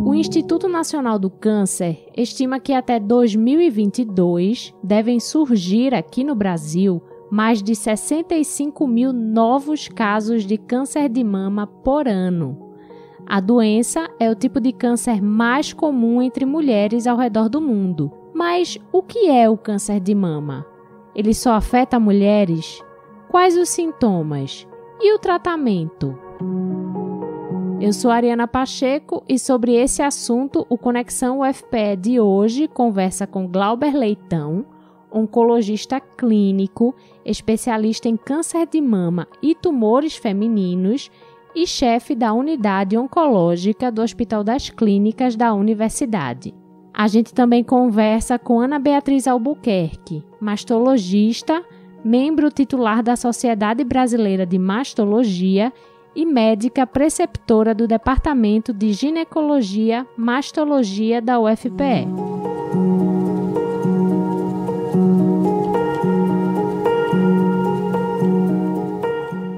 O Instituto Nacional do Câncer estima que até 2022 devem surgir aqui no Brasil mais de 65 mil novos casos de câncer de mama por ano. A doença é o tipo de câncer mais comum entre mulheres ao redor do mundo. Mas o que é o câncer de mama? Ele só afeta mulheres? Quais os sintomas? E o tratamento? Eu sou Ariana Pacheco e sobre esse assunto o Conexão UFPE de hoje conversa com Glauber Leitão, oncologista clínico, especialista em câncer de mama e tumores femininos e chefe da unidade oncológica do Hospital das Clínicas da Universidade. A gente também conversa com Ana Beatriz Albuquerque, mastologista, membro titular da Sociedade Brasileira de Mastologia e médica preceptora do Departamento de Ginecologia Mastologia da UFPE.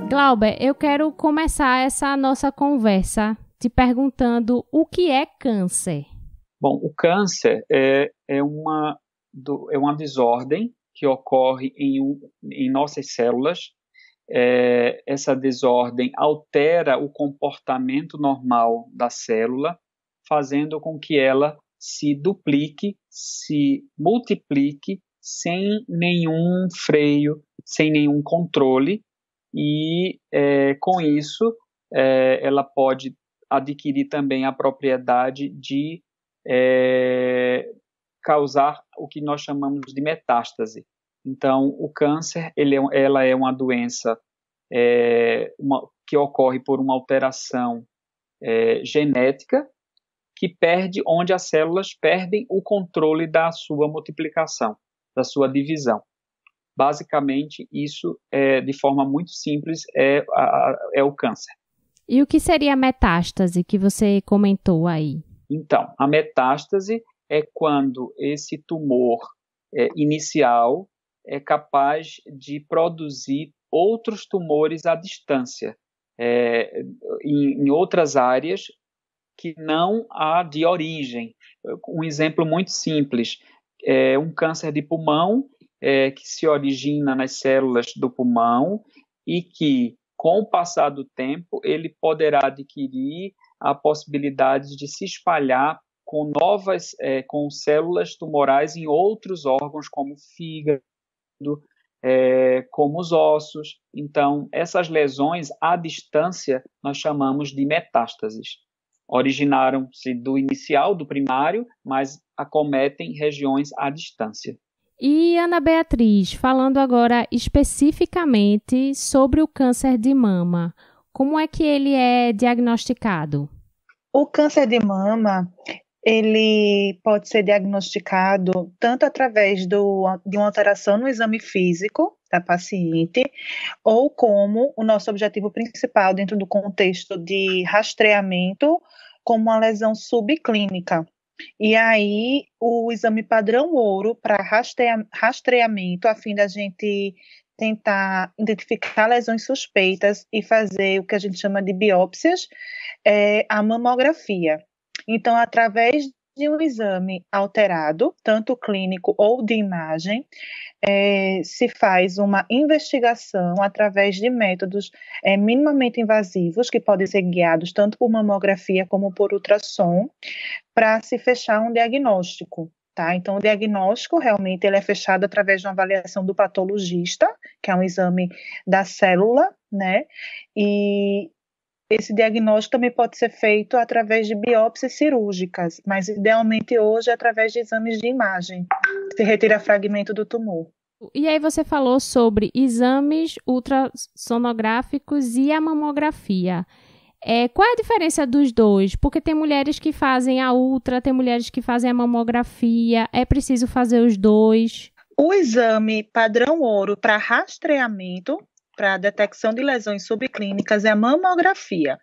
Glauber, eu quero começar essa nossa conversa te perguntando o que é câncer. Bom, o câncer é uma desordem que ocorre em nossas células. Essa desordem altera o comportamento normal da célula, fazendo com que ela se duplique, se multiplique sem nenhum freio, sem nenhum controle, e com isso ela pode adquirir também a propriedade de causar o que nós chamamos de metástase. Então, o câncer ela é uma doença que ocorre por uma alteração genética onde as células perdem o controle da sua multiplicação, da sua divisão. Basicamente, isso, de forma muito simples, é o câncer. E o que seria a metástase que você comentou aí? Então, a metástase é quando esse tumor inicial é capaz de produzir outros tumores à distância, em outras áreas que não a de origem. Um exemplo muito simples é um câncer de pulmão que se origina nas células do pulmão e que, com o passar do tempo, ele poderá adquirir a possibilidade de se espalhar com células tumorais em outros órgãos, como o fígado, como os ossos. Então, essas lesões à distância nós chamamos de metástases. Originaram-se do inicial, do primário, mas acometem regiões à distância. E Ana Beatriz, falando agora especificamente sobre o câncer de mama, como é que ele é diagnosticado? O câncer de mama, ele pode ser diagnosticado tanto através de uma alteração no exame físico da paciente, ou como o nosso objetivo principal dentro do contexto de rastreamento, como uma lesão subclínica. E aí, o exame padrão ouro para rastreamento, a fim da gente tentar identificar lesões suspeitas e fazer o que a gente chama de biópsias, é a mamografia. Então, através de um exame alterado, tanto clínico ou de imagem, se faz uma investigação através de métodos minimamente invasivos, que podem ser guiados tanto por mamografia como por ultrassom, para se fechar um diagnóstico. Tá? Então, o diagnóstico realmente ele é fechado através de uma avaliação do patologista, que é um exame da célula, né? E esse diagnóstico também pode ser feito através de biópsias cirúrgicas, mas idealmente hoje é através de exames de imagem, que se retira fragmento do tumor. E aí você falou sobre exames ultrassonográficos e a mamografia. Qual é a diferença dos dois? Porque tem mulheres que fazem a ultra, tem mulheres que fazem a mamografia, é preciso fazer os dois? O exame padrão ouro para rastreamento para a detecção de lesões subclínicas é a mamografia.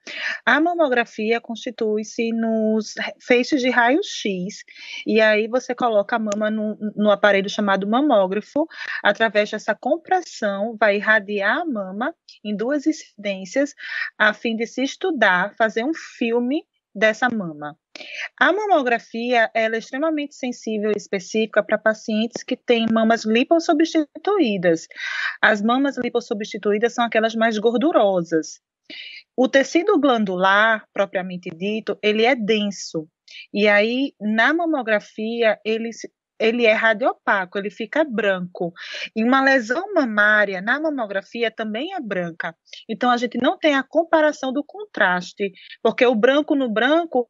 A mamografia constitui-se nos feixes de raio-x, e aí você coloca a mama no aparelho chamado mamógrafo. Através dessa compressão, vai irradiar a mama em duas incidências, a fim de se estudar, fazer um filme dessa mama. A mamografia ela é extremamente sensível e específica para pacientes que têm mamas lipossubstituídas. As mamas lipossubstituídas são aquelas mais gordurosas. O tecido glandular, propriamente dito, ele é denso. E aí, na mamografia, ele é radiopaco, ele fica branco. E uma lesão mamária na mamografia também é branca. Então, a gente não tem a comparação do contraste, porque o branco no branco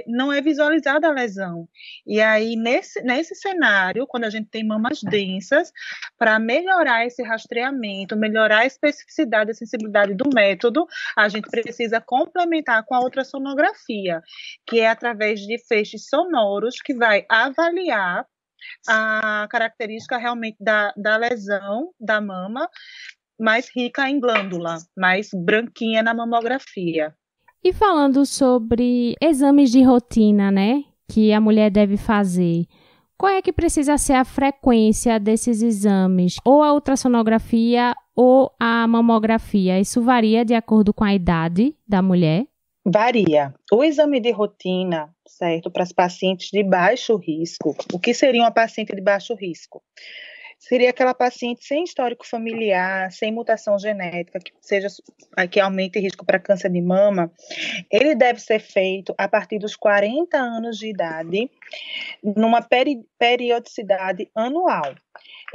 não é visualizada a lesão. E aí, nesse cenário, quando a gente tem mamas densas, para melhorar esse rastreamento, melhorar a especificidade e sensibilidade do método, a gente precisa complementar com a ultrassonografia, que é através de feixes sonoros que vai avaliar a característica realmente da lesão da mama, mais rica em glândula, mais branquinha na mamografia. E falando sobre exames de rotina, né, que a mulher deve fazer, qual é que precisa ser a frequência desses exames? Ou a ultrassonografia ou a mamografia? Isso varia de acordo com a idade da mulher? Varia. O exame de rotina, certo, para as pacientes de baixo risco. O que seria uma paciente de baixo risco? Seria aquela paciente sem histórico familiar, sem mutação genética, que aumente risco para câncer de mama. Ele deve ser feito a partir dos 40 anos de idade, numa periodicidade anual.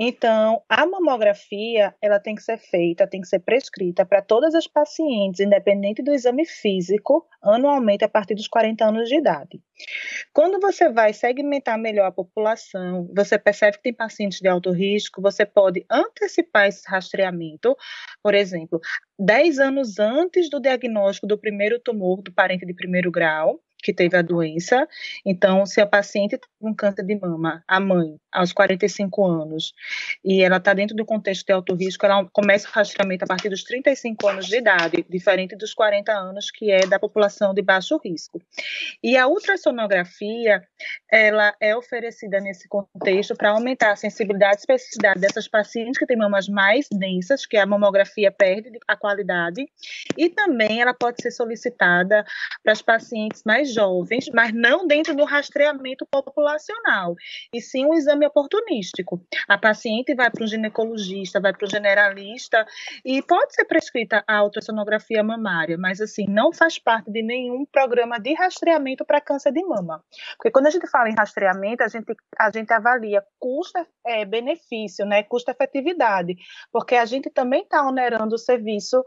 Então, a mamografia, ela tem que ser feita, tem que ser prescrita para todas as pacientes, independente do exame físico, anualmente a partir dos 40 anos de idade. Quando você vai segmentar melhor a população, você percebe que tem pacientes de alto risco, você pode antecipar esse rastreamento, por exemplo, 10 anos antes do diagnóstico do primeiro tumor do parente de primeiro grau, que teve a doença. Então, se a paciente tem um câncer de mama, a mãe, aos 45 anos, e ela está dentro do contexto de alto risco, ela começa o rastreamento a partir dos 35 anos de idade, diferente dos 40 anos, que é da população de baixo risco. E a ultrassonografia, ela é oferecida nesse contexto para aumentar a sensibilidade e especificidade dessas pacientes que têm mamas mais densas, que a mamografia perde a qualidade, e também ela pode ser solicitada para as pacientes mais jovens, mas não dentro do rastreamento populacional, e sim um exame oportunístico. A paciente vai para um ginecologista, vai para o generalista, e pode ser prescrita a ultrassonografia mamária, mas assim, não faz parte de nenhum programa de rastreamento para câncer de mama. Porque quando a gente fala em rastreamento, a gente avalia custo-benefício, né? Custo-efetividade, porque a gente também está onerando o serviço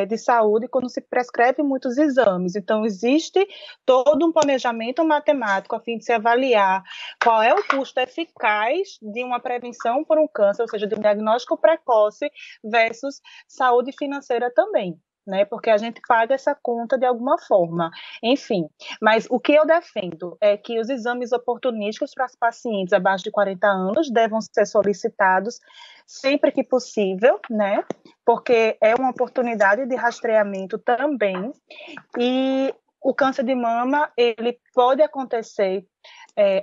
de saúde quando se prescreve muitos exames. Então, existe todo um planejamento matemático a fim de se avaliar qual é o custo eficaz de uma prevenção por um câncer, ou seja, de um diagnóstico precoce versus saúde financeira também, né? Porque a gente paga essa conta de alguma forma. Enfim, mas o que eu defendo é que os exames oportunísticos para as pacientes abaixo de 40 anos devem ser solicitados sempre que possível, né? Porque é uma oportunidade de rastreamento também. E o câncer de mama, ele pode acontecer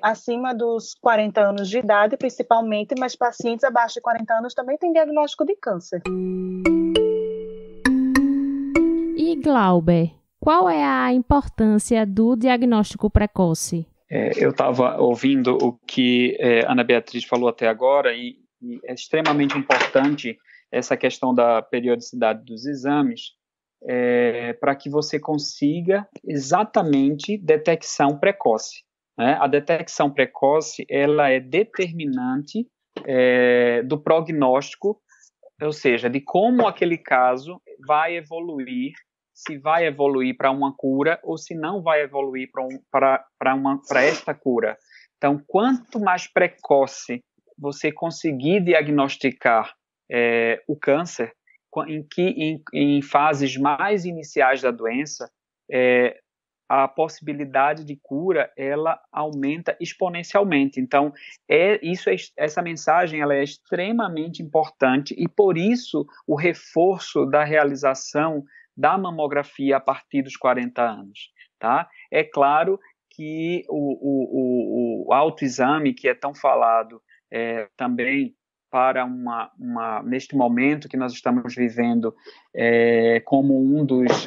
acima dos 40 anos de idade, principalmente, mas pacientes abaixo de 40 anos também têm diagnóstico de câncer. E Glauber, qual é a importância do diagnóstico precoce? Eu estava ouvindo o que a Ana Beatriz falou até agora e é extremamente importante essa questão da periodicidade dos exames para que você consiga exatamente detecção precoce, né? A detecção precoce ela é determinante do prognóstico, ou seja, de como aquele caso vai evoluir, se vai evoluir para uma cura ou se não vai evoluir para esta cura. Então, quanto mais precoce você conseguir diagnosticar o câncer, em fases mais iniciais da doença, a possibilidade de cura ela aumenta exponencialmente. Então, essa mensagem ela é extremamente importante e, por isso, o reforço da realização da mamografia a partir dos 40 anos. Tá? É claro que o autoexame, que é tão falado também para neste momento que nós estamos vivendo como um dos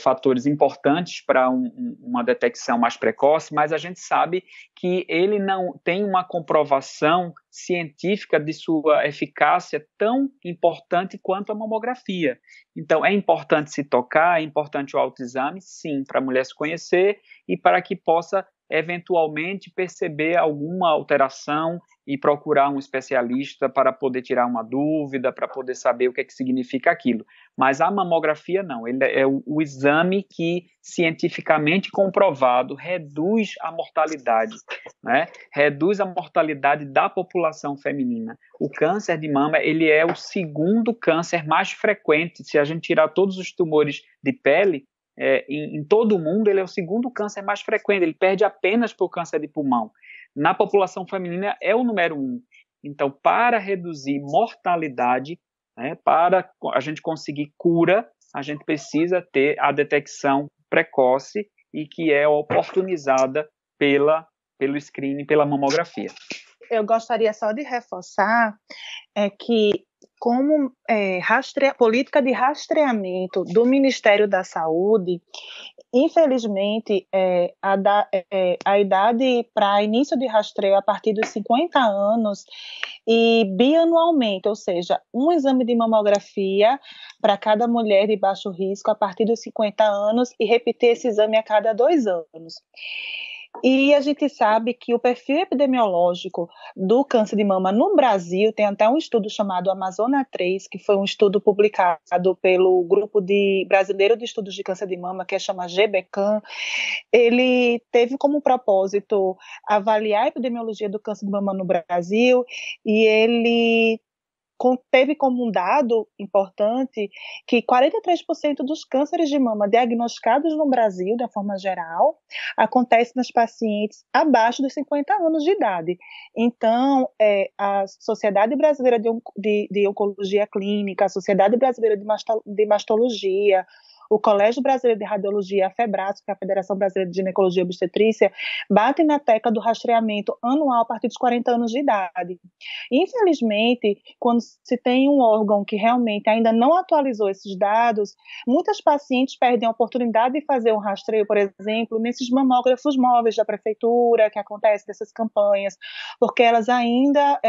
fatores importantes para uma detecção mais precoce, mas a gente sabe que ele não tem uma comprovação científica de sua eficácia tão importante quanto a mamografia. Então, é importante se tocar, é importante o autoexame, sim, para a mulher se conhecer e para que possa eventualmente perceber alguma alteração e procurar um especialista para poder tirar uma dúvida, para poder saber o que é que significa aquilo. Mas a mamografia não, ele é o exame que cientificamente comprovado reduz a mortalidade, né? Reduz a mortalidade da população feminina. O câncer de mama, ele é o segundo câncer mais frequente, se a gente tirar todos os tumores de pele, em todo o mundo, ele é o segundo câncer mais frequente, ele perde apenas para o câncer de pulmão. Na população feminina é o número 1. Então, para reduzir mortalidade, né, para a gente conseguir cura, a gente precisa ter a detecção precoce e que é oportunizada pelo screening, pela mamografia. Eu gostaria só de reforçar que como política de rastreamento do Ministério da Saúde, infelizmente, a idade para início de rastreio a partir dos 50 anos e bianualmente, ou seja, um exame de mamografia para cada mulher de baixo risco a partir dos 50 anos e repetir esse exame a cada 2 anos. E a gente sabe que o perfil epidemiológico do câncer de mama no Brasil, tem até um estudo chamado Amazônia 3, que foi um estudo publicado pelo Grupo Brasileiro de Estudos de Câncer de Mama, que chama GBCAM. Ele teve como propósito avaliar a epidemiologia do câncer de mama no Brasil e ele teve como um dado importante que 43% dos cânceres de mama diagnosticados no Brasil, de forma geral, acontecem nas pacientes abaixo dos 50 anos de idade. Então, a Sociedade Brasileira de Oncologia Clínica, a Sociedade Brasileira de Mastologia, o Colégio Brasileiro de Radiologia, a FEBRASO, que é a Federação Brasileira de Ginecologia e Obstetrícia, batem na tecla do rastreamento anual a partir dos 40 anos de idade. Infelizmente, quando se tem um órgão que realmente ainda não atualizou esses dados, muitas pacientes perdem a oportunidade de fazer um rastreio, por exemplo, nesses mamógrafos móveis da prefeitura, que acontece dessas campanhas, porque elas ainda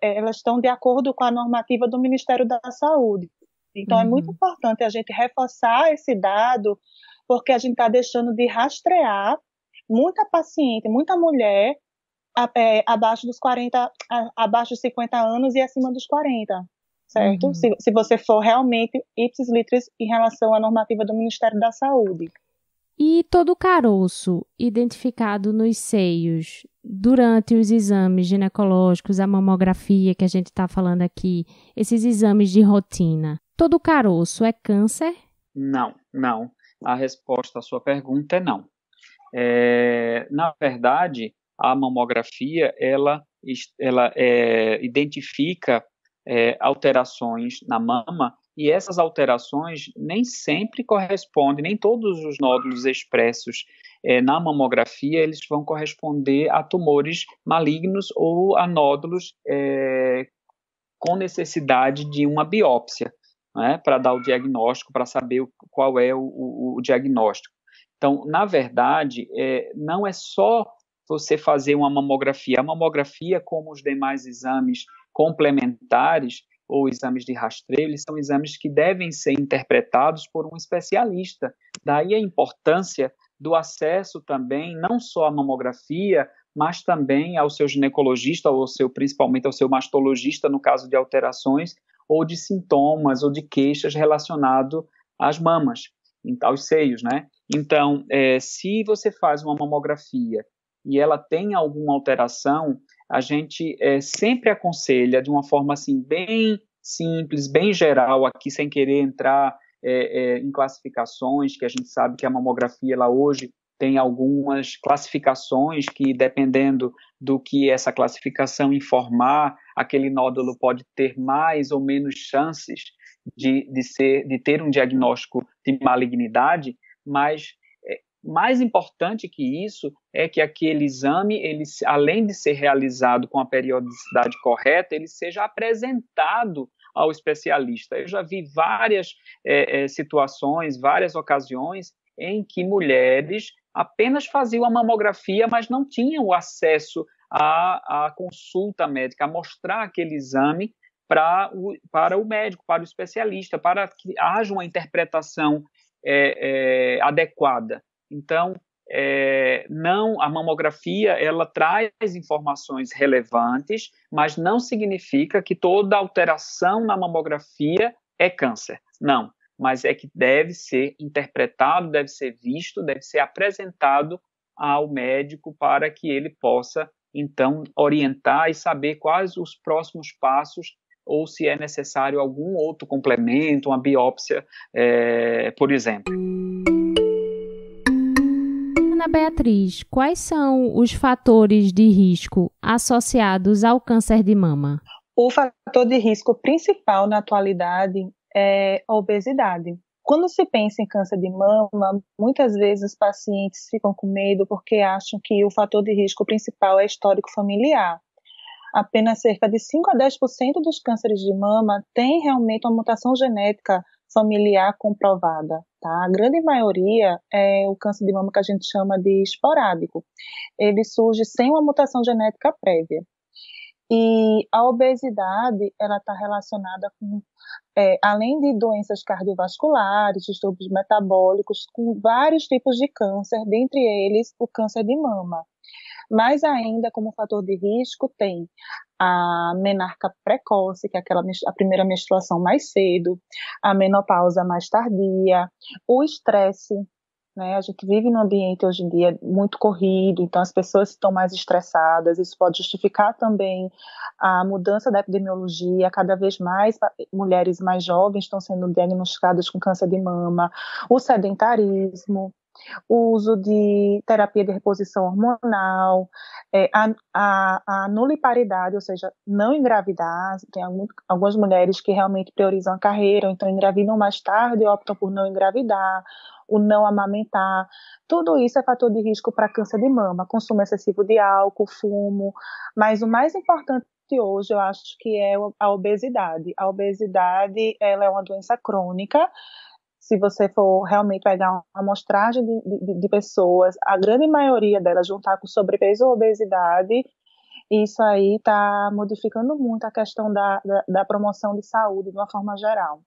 elas estão de acordo com a normativa do Ministério da Saúde. Então, é muito importante a gente reforçar esse dado, porque a gente está deixando de rastrear muita paciente, muita mulher abaixo dos 40, abaixo dos 50 anos e acima dos 40, certo? Se você for realmente ipsis litteris em relação à normativa do Ministério da Saúde. E todo caroço identificado nos seios durante os exames ginecológicos, a mamografia que a gente está falando aqui, esses exames de rotina, todo caroço é câncer? Não. A resposta à sua pergunta é não. Na verdade, a mamografia, ela identifica alterações na mama e essas alterações nem sempre correspondem, nem todos os nódulos expressos na mamografia, eles vão corresponder a tumores malignos ou a nódulos com necessidade de uma biópsia, né, para dar o diagnóstico, para saber qual é o diagnóstico. Então, na verdade, não é só você fazer uma mamografia. A mamografia, como os demais exames complementares ou exames de rastreio, eles são exames que devem ser interpretados por um especialista. Daí a importância do acesso também, não só à mamografia, mas também ao seu ginecologista, ou principalmente ao seu mastologista, no caso de alterações ou de sintomas ou de queixas relacionadas às mamas, aos seios, né? Então, se você faz uma mamografia e ela tem alguma alteração, a gente sempre aconselha de uma forma assim bem simples, bem geral, aqui sem querer entrar em classificações, que a gente sabe que a mamografia ela hoje tem algumas classificações que, dependendo do que essa classificação informar, aquele nódulo pode ter mais ou menos chances de ter um diagnóstico de malignidade, mas mais importante que isso é que aquele exame, ele, além de ser realizado com a periodicidade correta, ele seja apresentado ao especialista. Eu já vi várias situações, várias ocasiões em que mulheres apenas faziam a mamografia, mas não tinham o acesso à consulta médica, a mostrar aquele exame para o médico, para o especialista, para que haja uma interpretação adequada. Então, a mamografia ela traz informações relevantes, mas não significa que toda alteração na mamografia é câncer. Não, mas é que deve ser interpretado, deve ser visto, deve ser apresentado ao médico para que ele possa, então, orientar e saber quais os próximos passos ou se é necessário algum outro complemento, uma biópsia, por exemplo. Ana Beatriz, quais são os fatores de risco associados ao câncer de mama? O fator de risco principal na atualidade é a obesidade. Quando se pensa em câncer de mama, muitas vezes os pacientes ficam com medo porque acham que o fator de risco principal é histórico familiar. Apenas cerca de 5 a 10% dos cânceres de mama tem realmente uma mutação genética familiar comprovada, tá? A grande maioria é o câncer de mama que a gente chama de esporádico. Ele surge sem uma mutação genética prévia. E a obesidade, ela está relacionada com, além de doenças cardiovasculares, distúrbios metabólicos, com vários tipos de câncer, dentre eles o câncer de mama. Mas ainda como fator de risco tem a menarca precoce, que é a primeira menstruação mais cedo, a menopausa mais tardia, o estresse, né? A gente vive num ambiente hoje em dia muito corrido, então as pessoas estão mais estressadas, isso pode justificar também a mudança da epidemiologia, cada vez mais mulheres mais jovens estão sendo diagnosticadas com câncer de mama, o sedentarismo, o uso de terapia de reposição hormonal, a nuliparidade, ou seja, não engravidar. Tem algumas mulheres que realmente priorizam a carreira, ou então engravidam mais tarde e optam por não engravidar, o não amamentar. Tudo isso é fator de risco para câncer de mama, consumo excessivo de álcool, fumo, mas o mais importante hoje eu acho que é a obesidade. A obesidade, ela é uma doença crônica. Se você for realmente pegar uma amostragem de pessoas, a grande maioria delas juntar com sobrepeso ou obesidade, isso aí está modificando muito a questão da promoção de saúde de uma forma geral.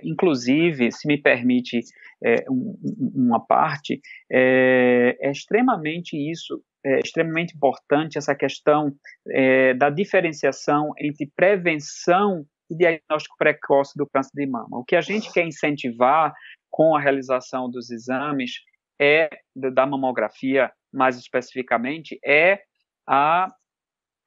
Inclusive, se me permite uma parte, é extremamente importante essa questão da diferenciação entre prevenção e diagnóstico precoce do câncer de mama. O que a gente quer incentivar com a realização dos exames da mamografia, mais especificamente, é a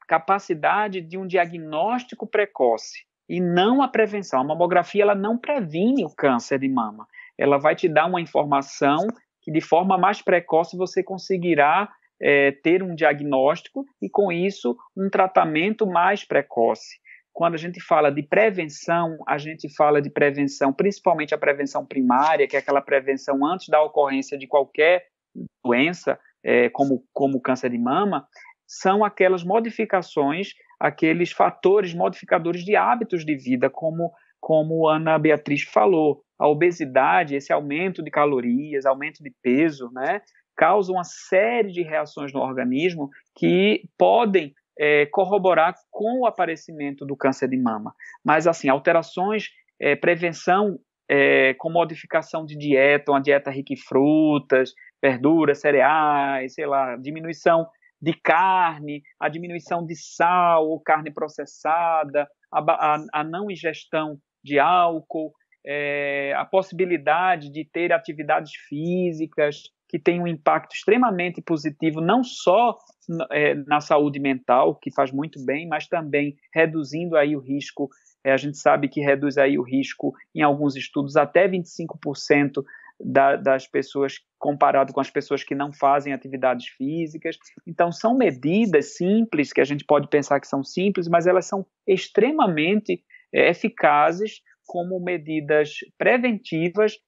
capacidade de um diagnóstico precoce e não a prevenção. A mamografia ela não previne o câncer de mama. Ela vai te dar uma informação que de forma mais precoce você conseguirá ter um diagnóstico e, com isso, um tratamento mais precoce. Quando a gente fala de prevenção, a gente fala de prevenção, principalmente a prevenção primária, que é aquela prevenção antes da ocorrência de qualquer doença, como o câncer de mama, são aquelas modificações, aqueles fatores modificadores de hábitos de vida, como a Ana Beatriz falou. A obesidade, esse aumento de calorias, aumento de peso, né, causa uma série de reações no organismo que podem corroborar com o aparecimento do câncer de mama. Mas, assim, alterações, prevenção com modificação de dieta, uma dieta rica em frutas, verduras, cereais, sei lá, diminuição de carne, a diminuição de sal ou carne processada, a não ingestão de álcool, a possibilidade de ter atividades físicas que tem um impacto extremamente positivo, não só na saúde mental, que faz muito bem, mas também reduzindo aí o risco A gente sabe que reduz aí o risco, em alguns estudos, até 25% das pessoas, comparado com as pessoas que não fazem atividades físicas. Então, são medidas simples, que a gente pode pensar que são simples, mas elas são extremamente eficazes como medidas preventivas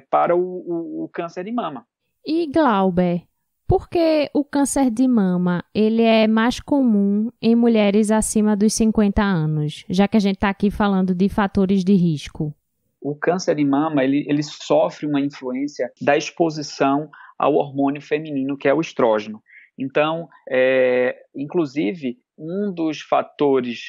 para o câncer de mama. E Glauber, por que o câncer de mama ele é mais comum em mulheres acima dos 50 anos, já que a gente está aqui falando de fatores de risco? O câncer de mama ele sofre uma influência da exposição ao hormônio feminino, que é o estrógeno. Então, inclusive, um dos fatores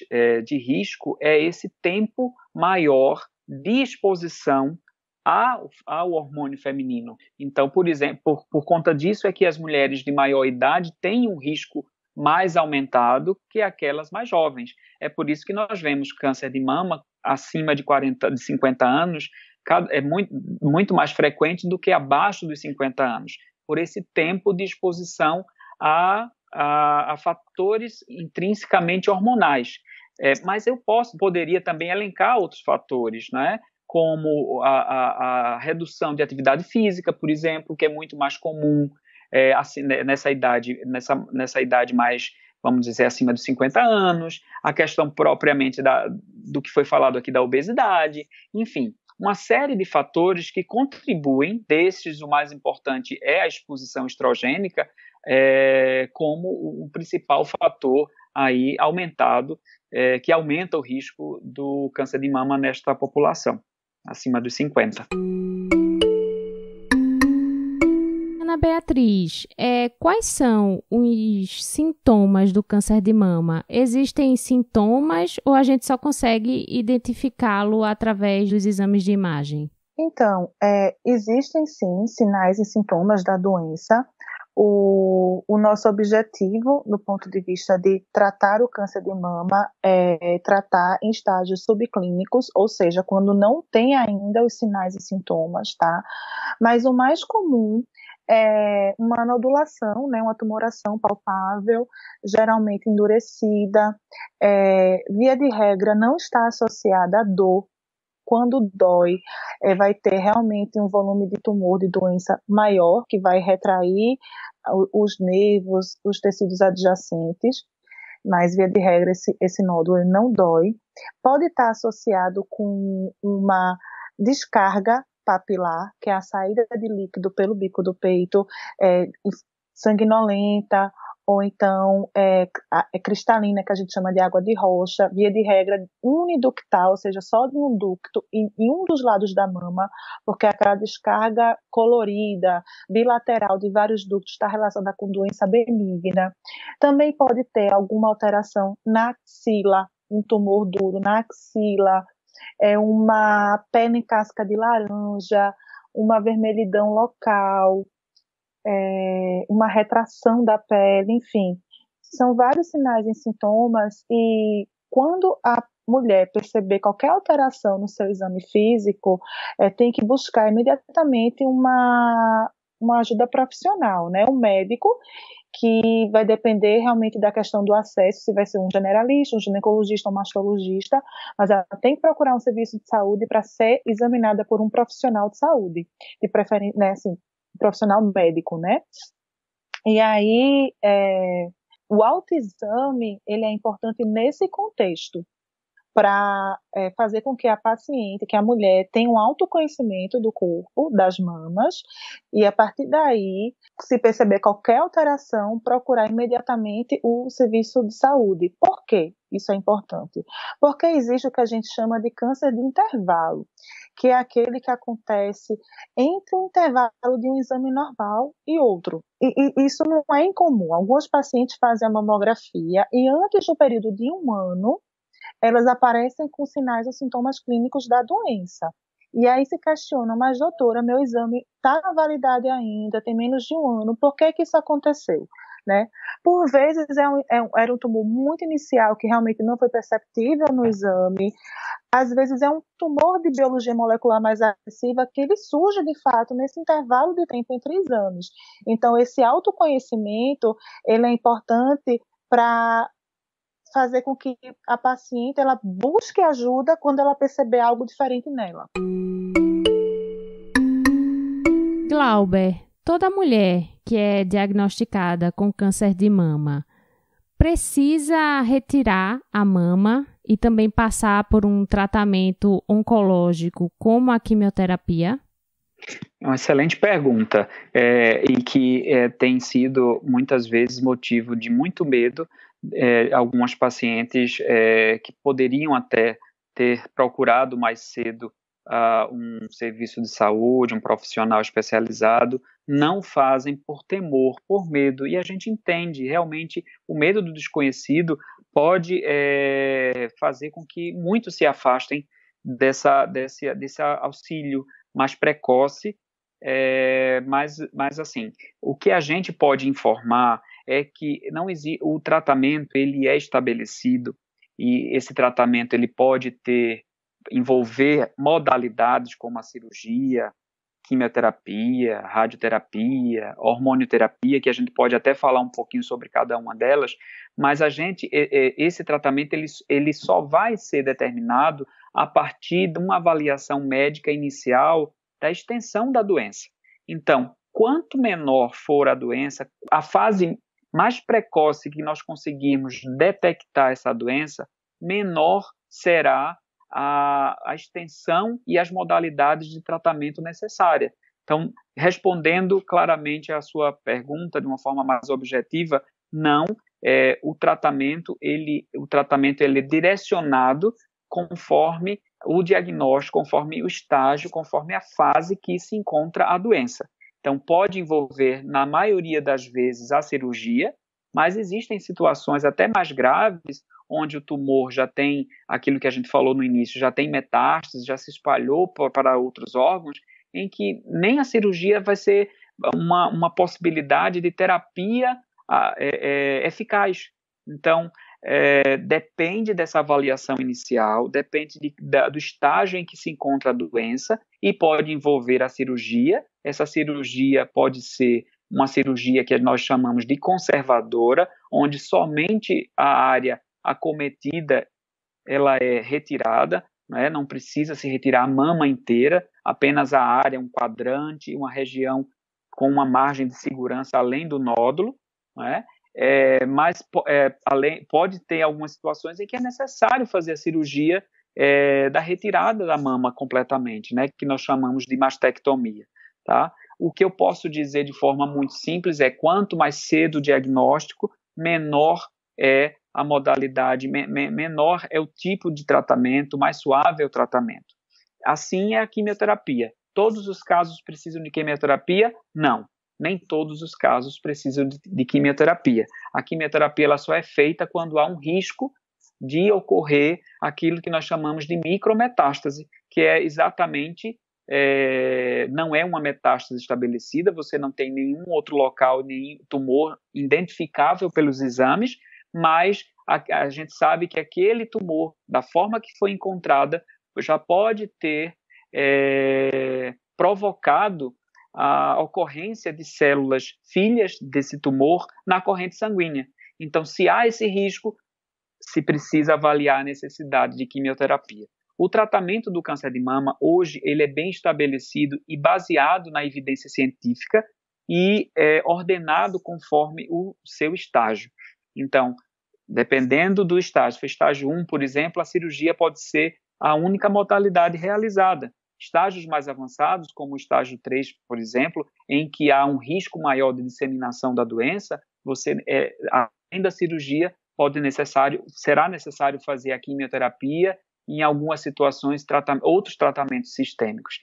de risco é esse tempo maior de exposição ao hormônio feminino. Então, por exemplo, por conta disso é que as mulheres de maior idade têm um risco mais aumentado que aquelas mais jovens. É por isso que nós vemos câncer de mama acima de 50 anos é muito mais frequente do que abaixo dos 50 anos, por esse tempo de exposição a fatores intrinsecamente hormonais. Mas eu poderia também elencar outros fatores, né? Como a redução de atividade física, por exemplo, que é muito mais comum assim, nessa idade mais, vamos dizer, acima dos 50 anos, a questão propriamente do que foi falado aqui da obesidade, enfim, uma série de fatores que contribuem, desses o mais importante é a exposição estrogênica, como o principal fator aí aumentado, que aumenta o risco do câncer de mama nesta população, acima dos 50. Ana Beatriz, quais são os sintomas do câncer de mama? Existem sintomas ou a gente só consegue identificá-lo através dos exames de imagem? Então, existem sim sinais e sintomas da doença. O nosso objetivo, do ponto de vista de tratar o câncer de mama, é tratar em estágios subclínicos, ou seja, quando não tem ainda os sinais e sintomas, tá? Mas o mais comum é uma nodulação, né, uma tumoração palpável, geralmente endurecida, via de regra não está associada à dor. Quando dói, vai ter realmente um volume de tumor de doença maior, que vai retrair os nervos, os tecidos adjacentes, mas via de regra esse nódulo não dói. Pode estar associado com uma descarga papilar, que é a saída de líquido pelo bico do peito, sanguinolenta, ou então cristalina, que a gente chama de água de rocha, via de regra uniductal, ou seja, só de um ducto em um dos lados da mama, porque aquela descarga colorida, bilateral de vários ductos está relacionada com doença benigna. Também pode ter alguma alteração na axila, um tumor duro na axila, uma pele em casca de laranja, uma vermelhidão local, uma retração da pele, enfim, são vários sinais e sintomas, e quando a mulher perceber qualquer alteração no seu exame físico, tem que buscar imediatamente uma ajuda profissional, né? Um médico, que vai depender realmente da questão do acesso, se vai ser um generalista, um ginecologista, um mastologista, mas ela tem que procurar um serviço de saúde para ser examinada por um profissional de saúde, de preferência, né, assim, profissional médico, né? E aí, o autoexame, ele é importante nesse contexto, para fazer com que a paciente, que a mulher, tenha um autoconhecimento do corpo, das mamas, e a partir daí, se perceber qualquer alteração, procurar imediatamente o serviço de saúde. Por quê? Isso é importante. Porque existe o que a gente chama de câncer de intervalo, que é aquele que acontece entre um intervalo de um exame normal e outro. E isso não é incomum. Alguns pacientes fazem a mamografia e antes do período de 1 ano, elas aparecem com sinais ou sintomas clínicos da doença. E aí se questionam, mas doutora, meu exame está na validade ainda, tem menos de 1 ano, por que isso aconteceu? Né? Por vezes era um tumor muito inicial que realmente não foi perceptível no exame, às vezes é um tumor de biologia molecular mais agressiva que ele surge de fato nesse intervalo de tempo entre exames. Então esse autoconhecimento ele é importante para fazer com que a paciente ela busque ajuda quando ela perceber algo diferente nela. Glauber, toda mulher que é diagnosticada com câncer de mama precisa retirar a mama e também passar por um tratamento oncológico como a quimioterapia? É uma excelente pergunta, e que tem sido muitas vezes motivo de muito medo. Algumas pacientes que poderiam até ter procurado mais cedo um serviço de saúde, um profissional especializado, não fazem por temor, por medo, e a gente entende, realmente, o medo do desconhecido pode fazer com que muitos se afastem desse auxílio mais precoce, mas assim, o que a gente pode informar é que não existe, o tratamento ele é estabelecido, e esse tratamento ele pode envolver modalidades como a cirurgia, quimioterapia, radioterapia, hormonioterapia, que a gente pode até falar um pouquinho sobre cada uma delas, mas esse tratamento ele só vai ser determinado a partir de uma avaliação médica inicial da extensão da doença. Então, quanto menor for a doença, a fase mais precoce que nós conseguirmos detectar essa doença, menor será a extensão e as modalidades de tratamento necessária. Então, respondendo claramente à sua pergunta de uma forma mais objetiva, não, o tratamento ele é direcionado conforme o diagnóstico, conforme o estágio, conforme a fase que se encontra a doença. Então, pode envolver, na maioria das vezes, a cirurgia, mas existem situações até mais graves, onde o tumor já tem aquilo que a gente falou no início, já tem metástase, já se espalhou para outros órgãos, em que nem a cirurgia vai ser uma possibilidade de terapia eficaz. Então, depende dessa avaliação inicial, depende do estágio em que se encontra a doença, e pode envolver a cirurgia. Essa cirurgia pode ser uma cirurgia que nós chamamos de conservadora, onde somente a área acometida ela é retirada, né? Não precisa se retirar a mama inteira, apenas a área, um quadrante, uma região com uma margem de segurança além do nódulo, né? Mas pode ter algumas situações em que é necessário fazer a cirurgia da retirada da mama completamente, né? Que nós chamamos de mastectomia, tá? O que eu posso dizer de forma muito simples é: quanto mais cedo o diagnóstico, menor é a modalidade, menor é o tipo de tratamento, mais suave é o tratamento. Assim é a quimioterapia. Todos os casos precisam de quimioterapia? Não. Nem todos os casos precisam de quimioterapia. A quimioterapia ela só é feita quando há um risco de ocorrer aquilo que nós chamamos de micrometástase, que é exatamente, não é uma metástase estabelecida, você não tem nenhum outro local, nenhum tumor identificável pelos exames, mas a gente sabe que aquele tumor, da forma que foi encontrada, já pode ter provocado a ocorrência de células filhas desse tumor na corrente sanguínea. Então, se há esse risco, se precisa avaliar a necessidade de quimioterapia. O tratamento do câncer de mama, hoje, ele é bem estabelecido e baseado na evidência científica e ordenado conforme o seu estágio. Então, dependendo do estágio, se for estágio 1, por exemplo, a cirurgia pode ser a única modalidade realizada. Estágios mais avançados, como o estágio 3, por exemplo, em que há um risco maior de disseminação da doença, além da cirurgia, será necessário fazer a quimioterapia e, em algumas situações, outros tratamentos sistêmicos.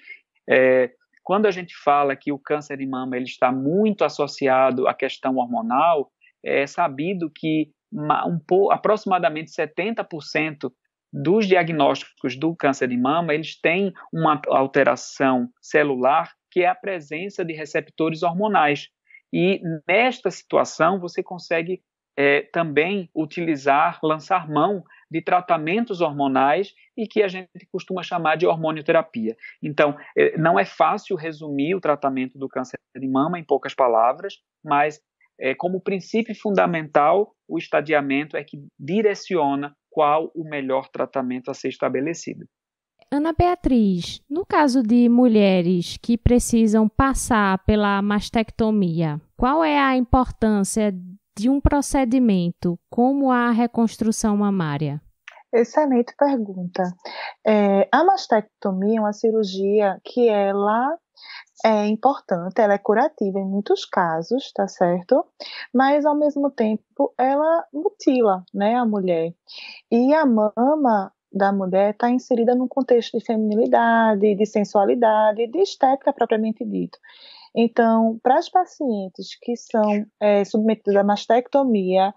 Quando a gente fala que o câncer de mama ele está muito associado à questão hormonal, é sabido que aproximadamente 70% dos diagnósticos do câncer de mama, eles têm uma alteração celular, que é a presença de receptores hormonais. E nesta situação, você consegue também lançar mão de tratamentos hormonais e que a gente costuma chamar de hormonioterapia. Então, não é fácil resumir o tratamento do câncer de mama em poucas palavras, mas como princípio fundamental, o estadiamento é que direciona qual o melhor tratamento a ser estabelecido. Ana Beatriz, no caso de mulheres que precisam passar pela mastectomia, qual é a importância de um procedimento como a reconstrução mamária? Excelente pergunta. A mastectomia é uma cirurgia que ela é importante, ela é curativa em muitos casos, tá certo? Mas, ao mesmo tempo, ela mutila, né, a mulher. E a mama da mulher está inserida num contexto de feminilidade, de sensualidade, de estética propriamente dito. Então, para as pacientes que são submetidas à mastectomia,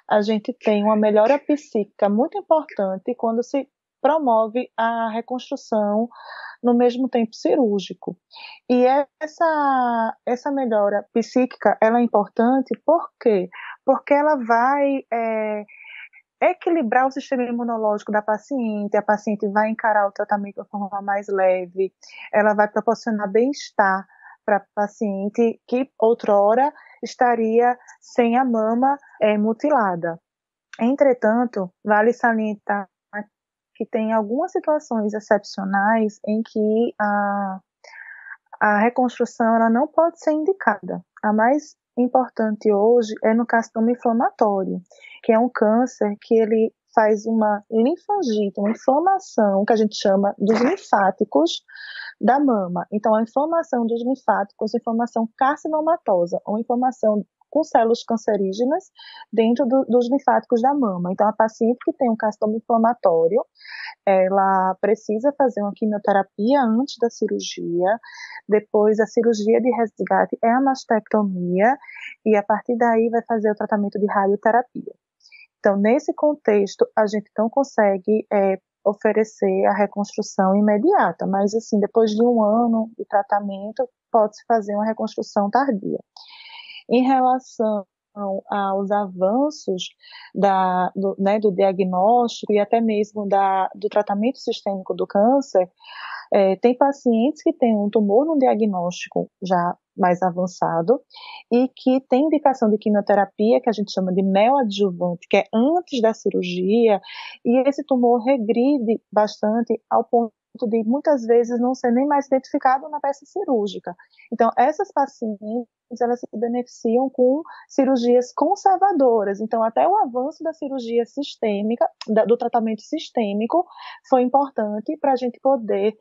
a gente tem uma melhora psíquica muito importante quando se promove a reconstrução no mesmo tempo cirúrgico. E essa melhora psíquica, ela é importante por quê? Porque ela vai equilibrar o sistema imunológico da paciente, a paciente vai encarar o tratamento de uma forma mais leve, ela vai proporcionar bem-estar para a paciente que outrora estaria sem a mama mutilada. Entretanto, vale salientar que tem algumas situações excepcionais em que a reconstrução ela não pode ser indicada. A mais importante hoje é no carcinoma inflamatório, que é um câncer que ele faz uma linfangite, uma inflamação que a gente chama dos linfáticos da mama. Então, a inflamação dos linfáticos, inflamação carcinomatosa, ou inflamação com células cancerígenas dentro dos linfáticos da mama. Então, a paciente que tem um carcinoma inflamatório, ela precisa fazer uma quimioterapia antes da cirurgia, depois a cirurgia de resgate é a mastectomia, e a partir daí vai fazer o tratamento de radioterapia. Então, nesse contexto, a gente não consegue oferecer a reconstrução imediata, mas assim, depois de 1 ano de tratamento, pode-se fazer uma reconstrução tardia. Em relação aos avanços do diagnóstico e até mesmo do tratamento sistêmico do câncer, tem pacientes que têm um tumor no diagnóstico já mais avançado e que tem indicação de quimioterapia, que a gente chama de neoadjuvante, que é antes da cirurgia, e esse tumor regride bastante ao ponto de muitas vezes não ser nem mais identificado na peça cirúrgica. Então, essas pacientes, elas se beneficiam com cirurgias conservadoras. Então, até o avanço da cirurgia sistêmica, do tratamento sistêmico, foi importante para a gente poder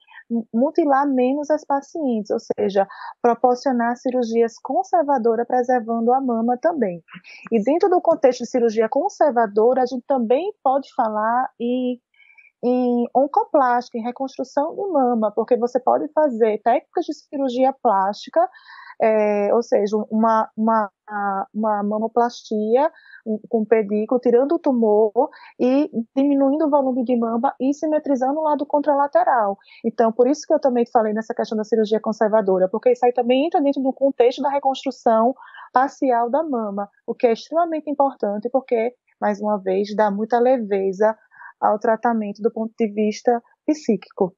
mutilar menos as pacientes, ou seja, proporcionar cirurgias conservadoras, preservando a mama também. E dentro do contexto de cirurgia conservadora, a gente também pode falar em oncoplástica, em reconstrução de mama, porque você pode fazer técnicas de cirurgia plástica, ou seja, uma mamoplastia com pedículo, tirando o tumor e diminuindo o volume de mama e simetrizando o lado contralateral. Então, por isso que eu também falei nessa questão da cirurgia conservadora, porque isso aí também entra dentro do contexto da reconstrução parcial da mama, o que é extremamente importante, porque, mais uma vez, dá muita leveza ao tratamento do ponto de vista psíquico.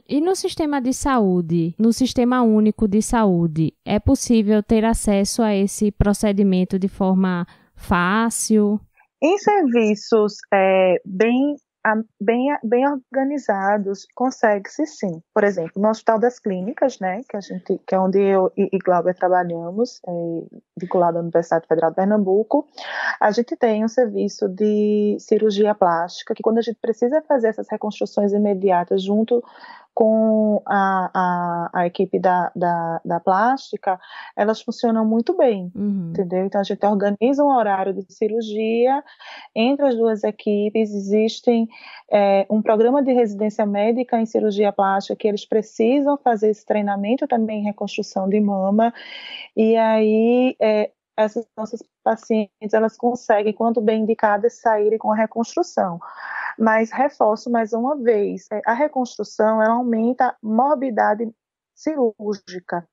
E no sistema de saúde, no Sistema Único de Saúde, é possível ter acesso a esse procedimento de forma fácil? Em serviços bem organizados, consegue-se sim. Por exemplo, no Hospital das Clínicas, né, que é onde eu e Glauber trabalhamos, vinculado à Universidade Federal de Pernambuco, a gente tem um serviço de cirurgia plástica, que quando a gente precisa fazer essas reconstruções imediatas junto com a equipe da plástica, elas funcionam muito bem, entendeu? Então, a gente organiza um horário de cirurgia, entre as duas equipes existem um programa de residência médica em cirurgia plástica, que eles precisam fazer esse treinamento também em reconstrução de mama, e aí essas nossas pacientes, elas conseguem, quando bem indicadas, saírem com a reconstrução. Mas reforço mais uma vez, a reconstrução ela aumenta a morbidade cirúrgica.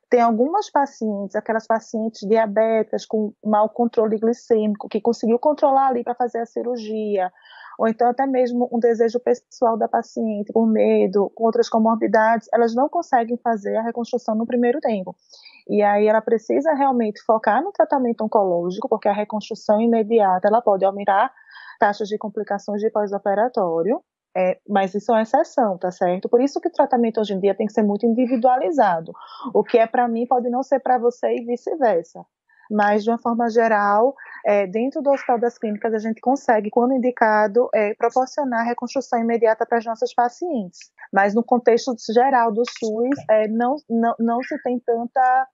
Tem algumas pacientes, aquelas pacientes diabéticas com mau controle glicêmico, que conseguiu controlar ali para fazer a cirurgia, ou então até mesmo um desejo pessoal da paciente, por medo, com outras comorbidades, elas não conseguem fazer a reconstrução no primeiro tempo. E aí ela precisa realmente focar no tratamento oncológico, porque a reconstrução imediata ela pode aumentar taxas de complicações de pós-operatório, mas isso é uma exceção, tá certo? Por isso que o tratamento hoje em dia tem que ser muito individualizado. O que é para mim pode não ser para você e vice-versa. Mas, de uma forma geral, dentro do Hospital das Clínicas, a gente consegue, quando indicado, proporcionar reconstrução imediata para as nossas pacientes. Mas, no contexto geral do SUS, não se tem tanta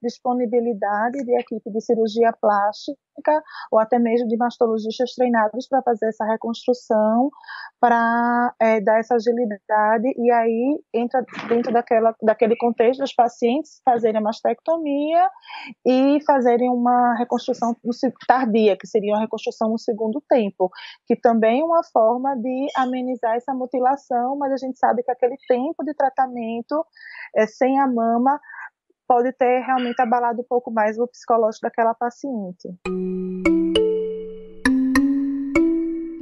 disponibilidade de equipe de cirurgia plástica ou até mesmo de mastologistas treinados para fazer essa reconstrução, para dar essa agilidade, e aí entra dentro daquele contexto dos pacientes fazerem a mastectomia e fazerem uma reconstrução tardia, que seria uma reconstrução no segundo tempo, que também é uma forma de amenizar essa mutilação, mas a gente sabe que aquele tempo de tratamento sem a mama pode ter realmente abalado um pouco mais o psicológico daquela paciente.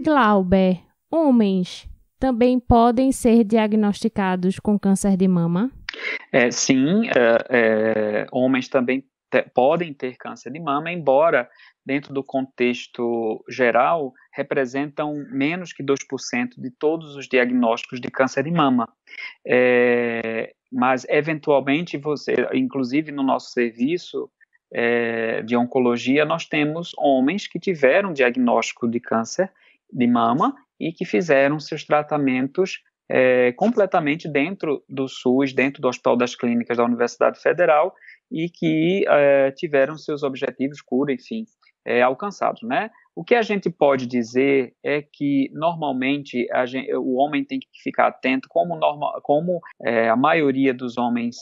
Glauber, homens também podem ser diagnosticados com câncer de mama? Sim, homens também podem ter câncer de mama, embora dentro do contexto geral representam menos que 2% de todos os diagnósticos de câncer de mama. Mas eventualmente inclusive no nosso serviço de oncologia, nós temos homens que tiveram diagnóstico de câncer de mama e que fizeram seus tratamentos completamente dentro do SUS, dentro do Hospital das Clínicas da Universidade Federal, e que tiveram seus objetivos, cura, enfim, alcançados, né? O que a gente pode dizer é que, normalmente, o homem tem que ficar atento, como a maioria dos homens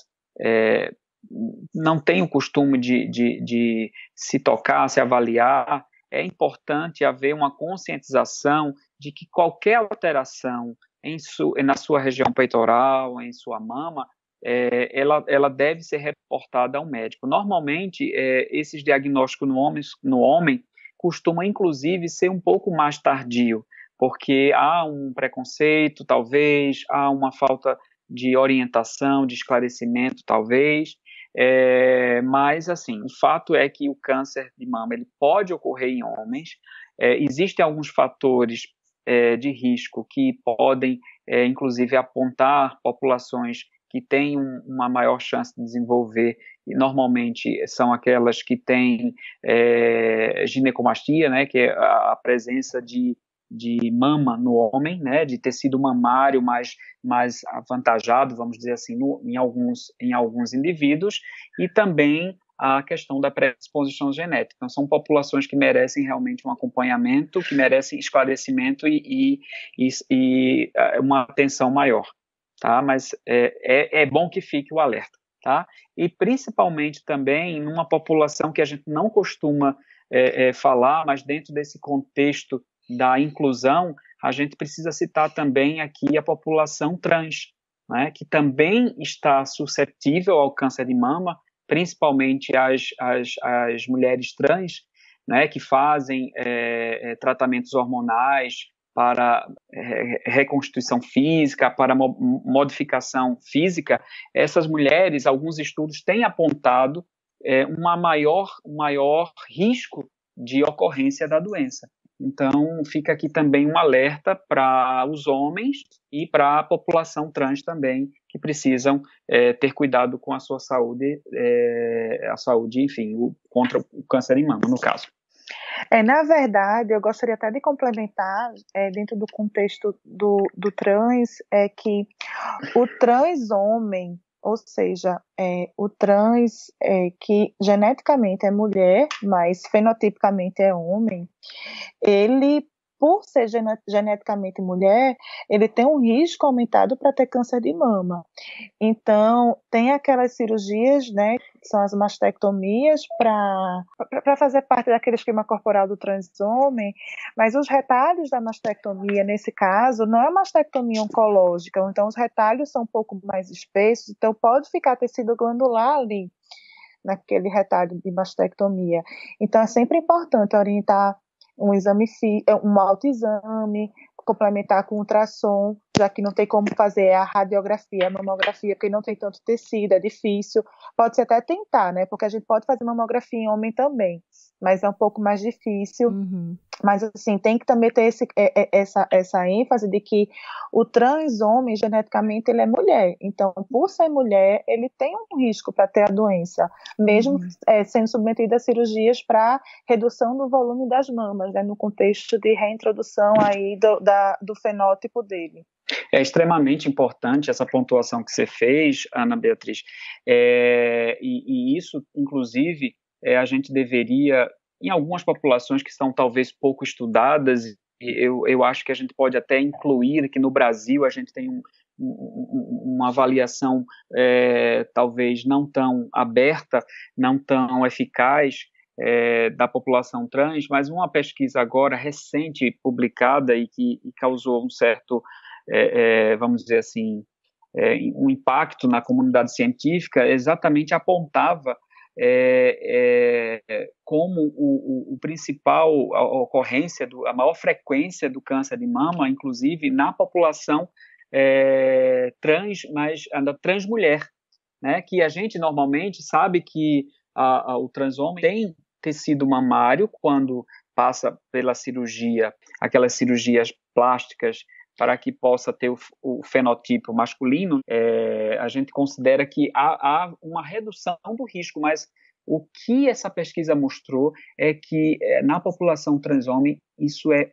não tem o costume de se tocar, se avaliar. É importante haver uma conscientização de que qualquer alteração na sua região peitoral, em sua mama, ela deve ser reportada ao médico. Normalmente, esses diagnósticos no homem costumam, inclusive, ser um pouco mais tardio, porque há um preconceito, talvez, há uma falta de orientação, de esclarecimento, talvez, mas, assim, o fato é que o câncer de mama ele pode ocorrer em homens. Existem alguns fatores de risco que podem, inclusive, apontar populações que têm uma maior chance de desenvolver, e normalmente são aquelas que têm ginecomastia, né, que é a presença de mama no homem, né, de tecido mamário mais avantajado, vamos dizer assim, em alguns indivíduos, e também a questão da predisposição genética. Então, são populações que merecem realmente um acompanhamento, que merecem esclarecimento e uma atenção maior, tá? Mas é bom que fique o alerta, tá? E principalmente também numa população que a gente não costuma falar, mas dentro desse contexto da inclusão, a gente precisa citar também aqui a população trans, né, que também está suscetível ao câncer de mama, principalmente as mulheres trans, né, que fazem tratamentos hormonais para reconstituição física, para modificação física. Essas mulheres, alguns estudos têm apontado um maior risco de ocorrência da doença. Então, fica aqui também um alerta para os homens e para a população trans também, que precisam ter cuidado com a sua saúde, enfim, contra o câncer de mama, no caso. Na verdade, eu gostaria até de complementar, dentro do contexto do trans, que o trans homem, ou seja, o trans que geneticamente é mulher, mas fenotipicamente é homem, ele, por ser geneticamente mulher, ele tem um risco aumentado para ter câncer de mama. Então, tem aquelas cirurgias, né, que são as mastectomias, para fazer parte daquele esquema corporal do transhomem, mas os retalhos da mastectomia, nesse caso, não é mastectomia oncológica, então os retalhos são um pouco mais espessos, então pode ficar tecido glandular ali, naquele retalho de mastectomia. Então, é sempre importante orientar um autoexame, complementar com ultrassom, já que não tem como fazer a radiografia, a mamografia, porque não tem tanto tecido, é difícil. Pode-se até tentar, né? Porque a gente pode fazer mamografia em homem também, mas é um pouco mais difícil. Mas, assim, tem que também ter essa ênfase de que o trans homem, geneticamente, ele é mulher. Então, por ser mulher, ele tem um risco para ter a doença, mesmo sendo submetido a cirurgias para redução do volume das mamas, né, no contexto de reintrodução aí do fenótipo dele. É extremamente importante essa pontuação que você fez, Ana Beatriz, e isso, inclusive, a gente deveria, em algumas populações que são talvez pouco estudadas, eu acho que a gente pode até incluir que no Brasil a gente tem uma avaliação talvez não tão aberta, não tão eficaz da população trans, mas uma pesquisa agora recente publicada e que causou um certo, vamos dizer assim, um impacto na comunidade científica, exatamente apontava como o principal ocorrência, a maior frequência do câncer de mama, inclusive na população trans, mas ainda trans mulher, né? Que a gente normalmente sabe que o transhomem tem tecido mamário quando passa pela cirurgia, aquelas cirurgias plásticas para que possa ter o fenotipo masculino, a gente considera que há uma redução do risco, mas o que essa pesquisa mostrou é que na população transhomem isso é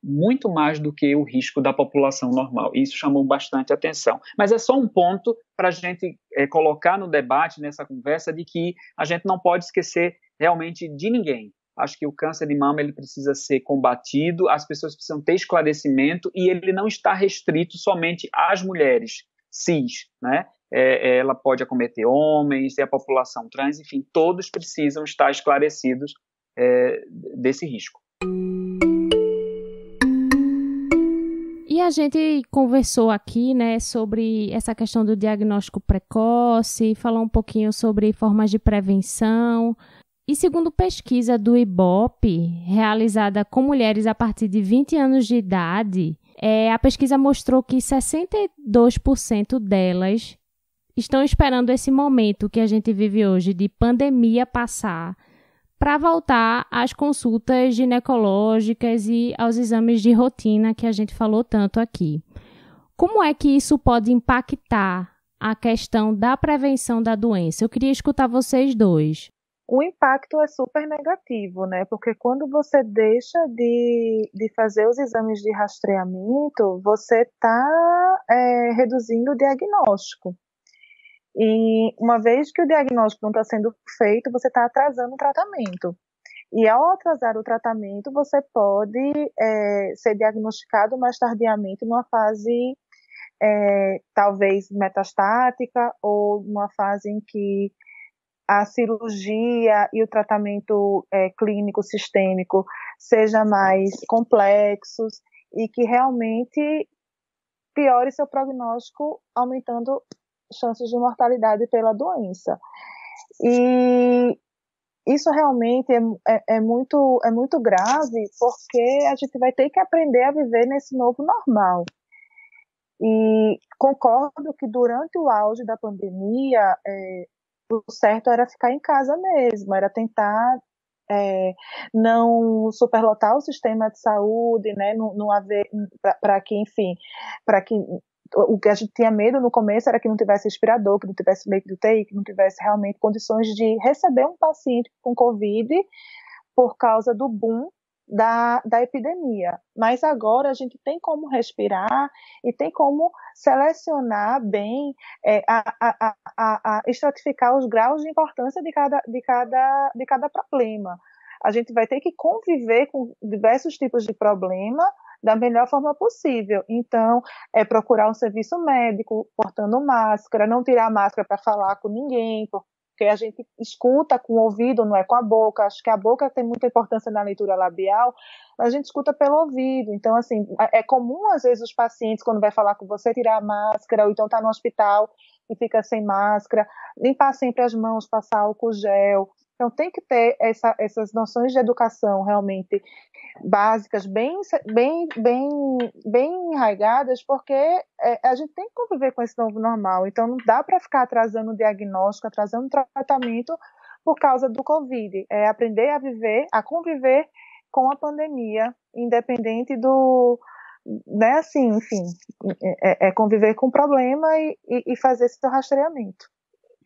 muito mais do que o risco da população normal. Isso chamou bastante atenção. Mas é só um ponto para a gente colocar no debate, nessa conversa, de que a gente não pode esquecer realmente de ninguém. Acho que o câncer de mama ele precisa ser combatido, as pessoas precisam ter esclarecimento e ele não está restrito somente às mulheres cis, né? Ela pode acometer homens e a população trans, enfim, todos precisam estar esclarecidos desse risco. E a gente conversou aqui, né, sobre essa questão do diagnóstico precoce, falou um pouquinho sobre formas de prevenção. E segundo pesquisa do IBOP, realizada com mulheres a partir de 20 anos de idade, a pesquisa mostrou que 62% delas estão esperando esse momento que a gente vive hoje de pandemia passar para voltar às consultas ginecológicas e aos exames de rotina que a gente falou tanto aqui. Como é que isso pode impactar a questão da prevenção da doença? Eu queria escutar vocês dois. O impacto é super negativo, né? Porque quando você deixa de fazer os exames de rastreamento, você está reduzindo o diagnóstico. E uma vez que o diagnóstico não está sendo feito, você está atrasando o tratamento. E ao atrasar o tratamento, você pode ser diagnosticado mais tardiamente numa fase talvez metastática ou numa fase em que a cirurgia e o tratamento clínico sistêmico sejam mais complexos e que realmente piore seu prognóstico, aumentando chances de mortalidade pela doença. E isso realmente é muito grave, porque a gente vai ter que aprender a viver nesse novo normal. E concordo que durante o auge da pandemia, o certo era ficar em casa mesmo, era tentar não superlotar o sistema de saúde, né, não haver, para que, enfim, para que o que a gente tinha medo no começo era que não tivesse respirador, que não tivesse leito de UTI, que não tivesse realmente condições de receber um paciente com Covid por causa do boom da epidemia. Mas agora a gente tem como respirar e tem como selecionar bem, estratificar os graus de importância de cada problema. A gente vai ter que conviver com diversos tipos de problema da melhor forma possível. Então, procurar um serviço médico, portando máscara, não tirar a máscara para falar com ninguém, porque a gente escuta com o ouvido, não é com a boca. Acho que a boca tem muita importância na leitura labial, mas a gente escuta pelo ouvido. Então, assim, é comum, às vezes, os pacientes, quando vai falar com você, tirar a máscara, ou então tá no hospital e fica sem máscara. Limpar sempre as mãos, passar álcool gel, Então, tem que ter essas noções de educação realmente básicas, bem enraigadas, porque a gente tem que conviver com esse novo normal. Então, não dá para ficar atrasando o diagnóstico, atrasando o tratamento por causa do Covid. É aprender a viver, a conviver com a pandemia, independente do, né, assim, enfim, conviver com o problema e fazer esse rastreamento.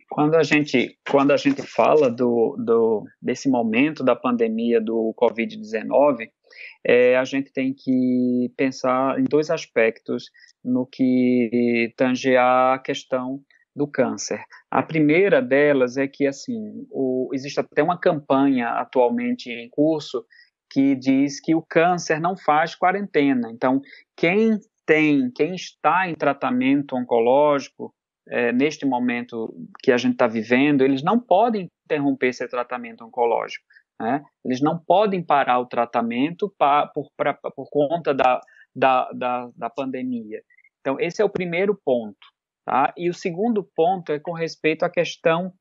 Quando a gente fala desse momento da pandemia do Covid-19, a gente tem que pensar em dois aspectos no que tange a questão do câncer. A primeira delas é que, assim, existe até uma campanha atualmente em curso que diz que o câncer não faz quarentena. Então, quem está em tratamento oncológico, neste momento que a gente está vivendo, eles não podem interromper esse tratamento oncológico, né? Eles não podem parar o tratamento por conta da pandemia. Então, esse é o primeiro ponto. Tá? E o segundo ponto é com respeito à questão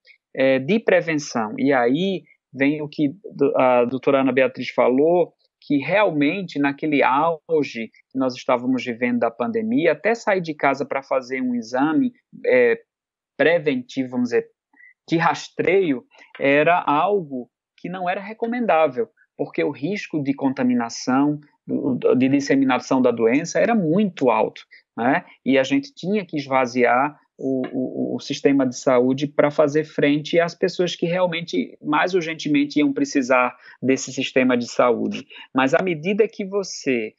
de prevenção. E aí vem o que a doutora Ana Beatriz falou, que realmente naquele auge que nós estávamos vivendo da pandemia, até sair de casa para fazer um exame preventivo, vamos dizer, de rastreio, era algo que não era recomendável, porque o risco de contaminação, de disseminação da doença era muito alto, né? E a gente tinha que esvaziar o sistema de saúde para fazer frente às pessoas que realmente, mais urgentemente, iam precisar desse sistema de saúde. Mas à medida que você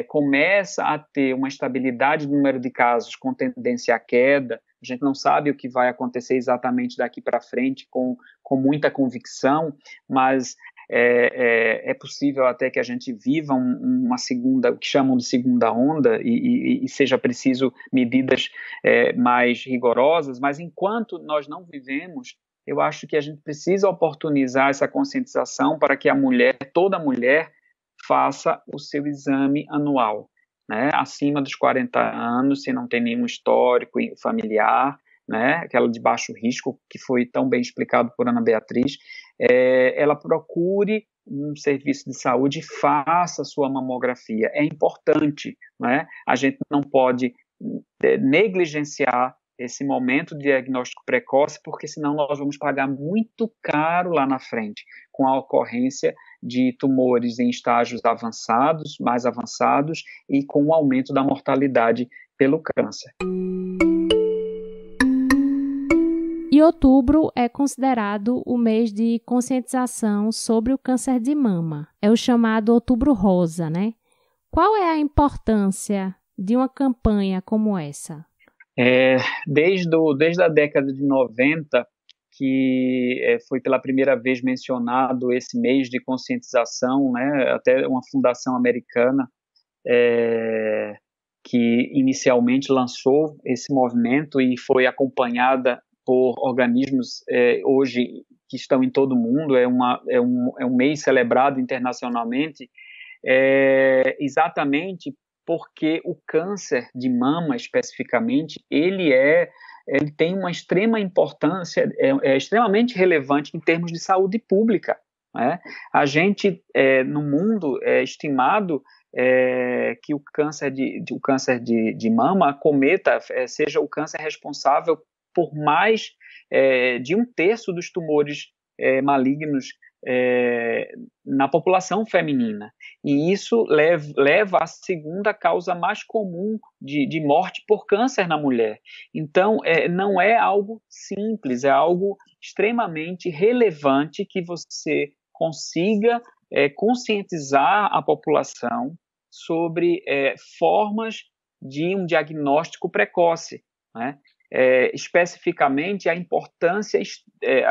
começa a ter uma estabilidade no número de casos com tendência à queda, a gente não sabe o que vai acontecer exatamente daqui para frente com muita convicção, mas é possível até que a gente viva uma segunda, o que chamam de segunda onda, e seja preciso medidas mais rigorosas, mas enquanto nós não vivemos, eu acho que a gente precisa oportunizar essa conscientização para que toda mulher, faça o seu exame anual, né? Acima dos 40 anos, se não tem nenhum histórico familiar, né? Aquela de baixo risco, que foi tão bem explicado por Ana Beatriz, ela procure um serviço de saúde e faça a sua mamografia. É importante, né? A gente não pode negligenciar esse momento de diagnóstico precoce, porque senão nós vamos pagar muito caro lá na frente, com a ocorrência de tumores em estágios avançados, mais avançados, e com o aumento da mortalidade pelo câncer. E outubro é considerado o mês de conscientização sobre o câncer de mama. É o chamado Outubro Rosa, né? Qual é a importância de uma campanha como essa? Desde a década de 90, que foi pela primeira vez mencionado esse mês de conscientização, né? Até uma fundação americana que inicialmente lançou esse movimento e foi acompanhada por organismos hoje que estão em todo o mundo. É um mês celebrado internacionalmente, exatamente porque o câncer de mama, especificamente, ele tem uma extrema importância, é extremamente relevante em termos de saúde pública, né? A gente, no mundo, é estimado que o câncer de mama seja o câncer responsável por mais de 1/3 dos tumores malignos na população feminina, e isso leva à segunda causa mais comum de morte por câncer na mulher. Então, não é algo simples, é algo extremamente relevante que você consiga conscientizar a população sobre formas de um diagnóstico precoce, né? Especificamente a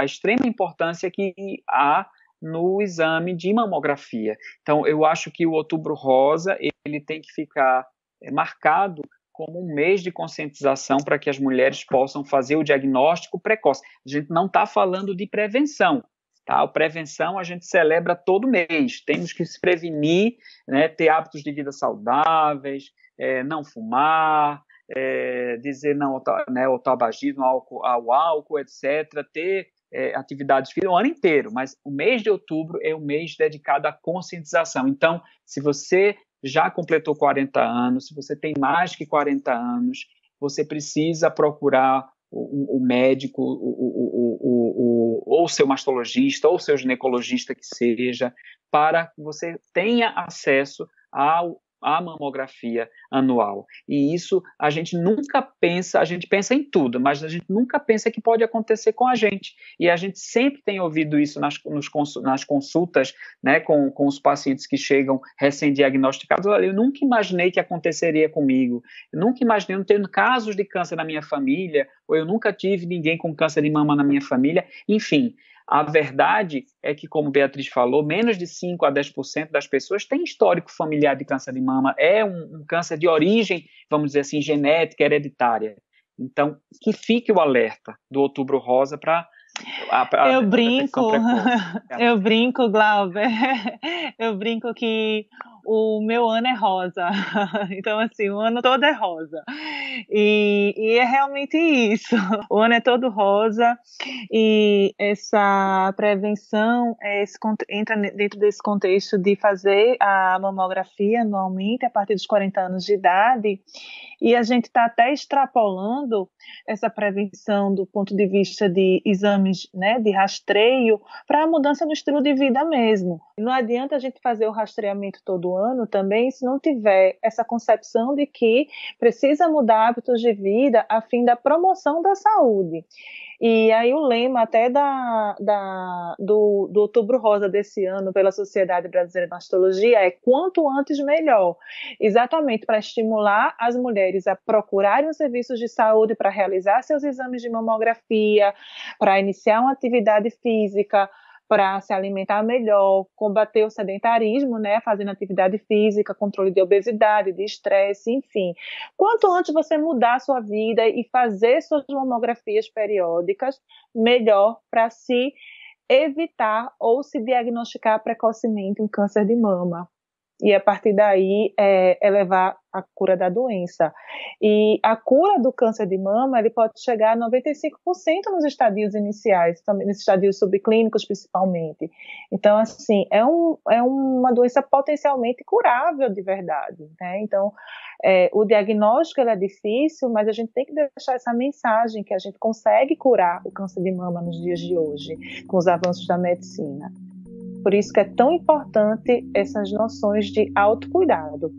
extrema importância que há no exame de mamografia. Então, eu acho que o Outubro Rosa ele tem que ficar marcado como um mês de conscientização para que as mulheres possam fazer o diagnóstico precoce. A gente não está falando de prevenção, tá? A prevenção a gente celebra todo mês. Temos que se prevenir, né, ter hábitos de vida saudáveis, não fumar, dizer não ao tabagismo, ao álcool, etc., ter atividades físicas o ano inteiro, mas o mês de outubro é o mês dedicado à conscientização. Então, se você já completou 40 anos, se você tem mais que 40 anos, você precisa procurar o médico, ou o seu mastologista, ou o seu ginecologista que seja, para que você tenha acesso à mamografia anual. E isso a gente nunca pensa, a gente pensa em tudo, mas a gente nunca pensa que pode acontecer com a gente. E a gente sempre tem ouvido isso nas consultas, né, com os pacientes que chegam recém-diagnosticados. Eu nunca imaginei que aconteceria comigo, eu nunca imaginei, não tendo casos de câncer na minha família, ou eu nunca tive ninguém com câncer de mama na minha família, enfim. A verdade é que, como Beatriz falou, menos de 5 a 10% das pessoas têm histórico familiar de câncer de mama. É um câncer de origem, vamos dizer assim, genética, hereditária. Então, que fique o alerta do Outubro Rosa para eu brinco, Glauber, eu brinco que o meu ano é rosa, então assim, o ano todo é rosa, e é realmente isso, o ano é todo rosa, e essa prevenção entra dentro desse contexto de fazer a mamografia anualmente a partir dos 40 anos de idade, e a gente está até extrapolando essa prevenção do ponto de vista de exames, né, de rastreio, para a mudança no estilo de vida mesmo. Não adianta a gente fazer o rastreamento todo ano também se não tiver essa concepção de que precisa mudar hábitos de vida a fim da promoção da saúde. E aí o lema até do Outubro Rosa desse ano pela Sociedade Brasileira de Mastologia é quanto antes melhor, exatamente para estimular as mulheres a procurarem os serviços de saúde para realizar seus exames de mamografia, para iniciar uma atividade física, para se alimentar melhor, combater o sedentarismo, né, fazendo atividade física, controle de obesidade, de estresse, enfim. Quanto antes você mudar a sua vida e fazer suas mamografias periódicas, melhor para se evitar ou se diagnosticar precocemente um câncer de mama. E a partir daí levar a cura da doença. E a cura do câncer de mama ele pode chegar a 95% nos estadios iniciais, nos estadios subclínicos principalmente. Então, assim, é uma doença potencialmente curável de verdade, né? Então, o diagnóstico ele é difícil, mas a gente tem que deixar essa mensagem que a gente consegue curar o câncer de mama nos dias de hoje, com os avanços da medicina. Por isso que é tão importante essas noções de autocuidado.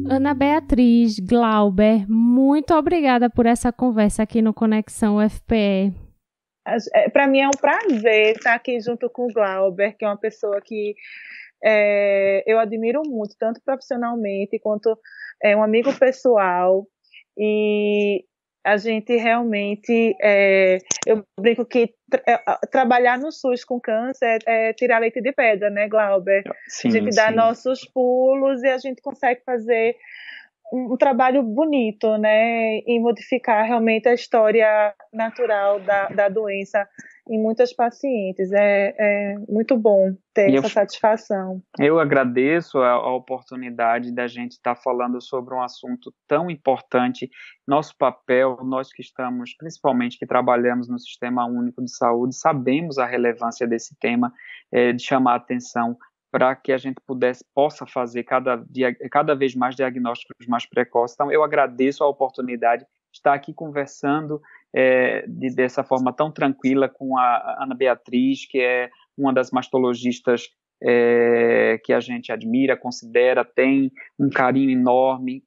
Ana Beatriz, Glauber, muito obrigada por essa conversa aqui no Conexão UFPE. Para mim é um prazer estar aqui junto com o Glauber, que é uma pessoa que eu admiro muito, tanto profissionalmente quanto um amigo pessoal. E a gente realmente, eu brinco que trabalhar no SUS com câncer é tirar leite de pedra, né, Glauber? Sim, a gente dá nossos pulos e a gente consegue fazer um trabalho bonito, né, e modificar realmente a história natural da doença em muitas pacientes. É muito bom ter essa satisfação. Eu agradeço a oportunidade da gente estar falando sobre um assunto tão importante. Nosso papel, nós que estamos, principalmente que trabalhamos no Sistema Único de Saúde, sabemos a relevância desse tema, de chamar a atenção para que a gente possa fazer cada vez mais diagnósticos mais precoces. Então, eu agradeço a oportunidade de estar aqui conversando dessa forma tão tranquila com a Ana Beatriz, que é uma das mastologistas que a gente admira, considera, tem um carinho enorme,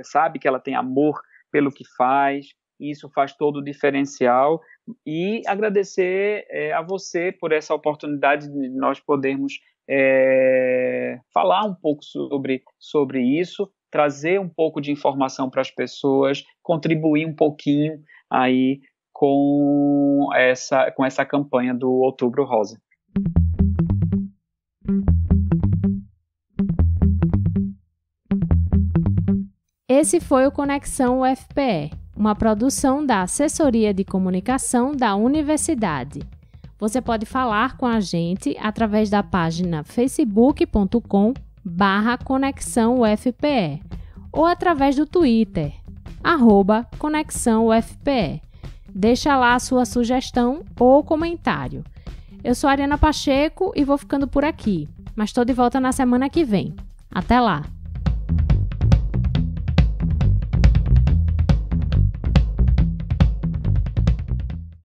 sabe que ela tem amor pelo que faz, e isso faz todo o diferencial. E agradecer a você por essa oportunidade de nós podermos falar um pouco sobre isso, trazer um pouco de informação para as pessoas, contribuir um pouquinho aí com essa campanha do Outubro Rosa. Esse foi o Conexão UFPE, uma produção da Assessoria de Comunicação da Universidade. Você pode falar com a gente através da página facebook.com/UFPE @conexãoufpe ou através do Twitter, @conexãoufpe. Deixa lá a sua sugestão ou comentário. Eu sou a Ariana Pacheco e vou ficando por aqui, mas estou de volta na semana que vem. Até lá!